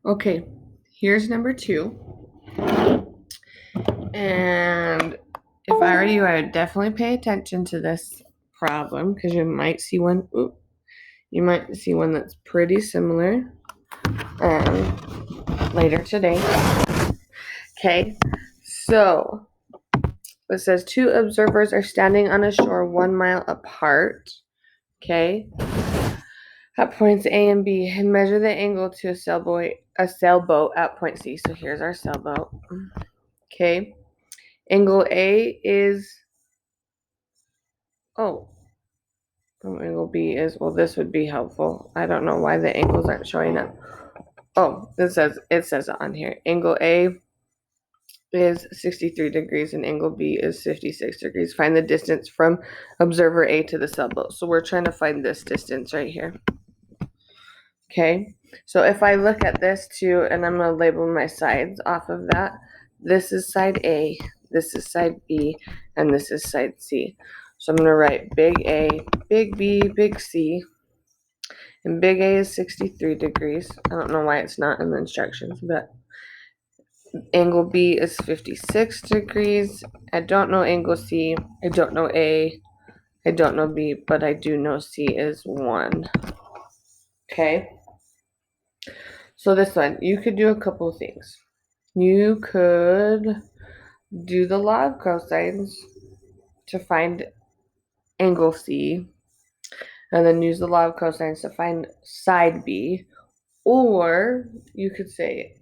Okay, here's number 2. And if I were you, I would definitely pay attention to this problem because you might see one. You might see one that's pretty similar later today. Okay, so it says 2 observers are standing on a shore 1 mile apart. Okay, at points A and B, and measure the angle to a sailboat at point C. So here's our sailboat. Okay, angle A is angle B is, well, this would be helpful. I don't know why the angles aren't showing up. Oh, it says it on here. Angle A is 63 degrees and angle B is 56 degrees. Find the distance from observer A to the sailboat. So we're trying to find this distance right here. Okay, so if I look at this too, and I'm going to label my sides off of that, this is side A, this is side B, and this is side C. So I'm going to write big A, big B, big C, and big A is 63 degrees. I don't know why it's not in the instructions, but angle B is 56 degrees. I don't know angle C, I don't know A, I don't know B, but I do know C is 1. Okay. So this one, you could do a couple of things. You could do the law of cosines to find angle C, and then use the law of cosines to find side B. Or you could say,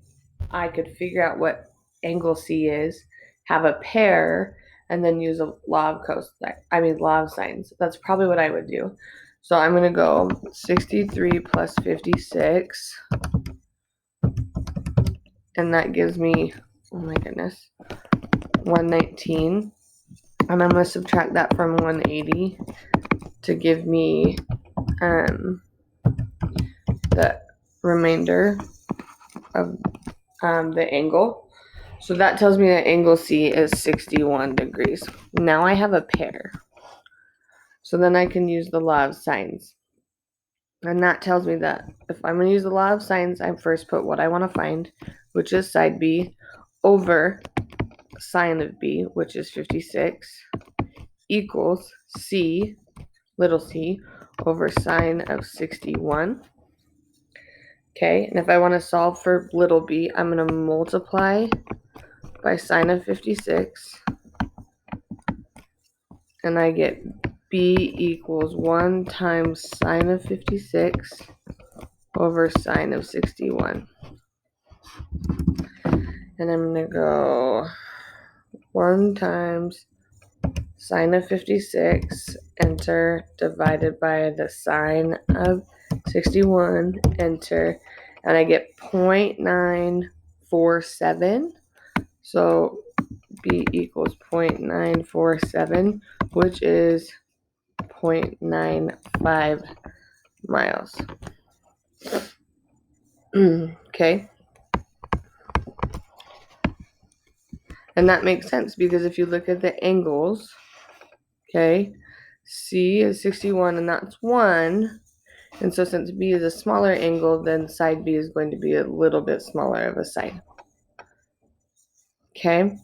I could figure out what angle C is, have a pair, and then use a law of sines. That's probably what I would do. So I'm going to go 63 plus 56. And that gives me, oh my goodness, 119. And I'm going to subtract that from 180 to give me the remainder of the angle. So that tells me that angle C is 61 degrees. Now I have a pair. So then I can use the law of sines. And that tells me that if I'm going to use the law of sines, I first put what I want to find, which is side B, over sine of B, which is 56, equals C, little c, over sine of 61. Okay, and if I want to solve for little b, I'm going to multiply by sine of 56, and I get b equals 1 times sine of 56 over sine of 61. And I'm going to go 1 times sine of 56, enter, divided by the sine of 61, enter, and I get 0.947. So B equals 0.947, which is 0.95 miles. Okay. And that makes sense because if you look at the angles, okay, C is 61 and that's 1. And so since B is a smaller angle, then side B is going to be a little bit smaller of a side. Okay.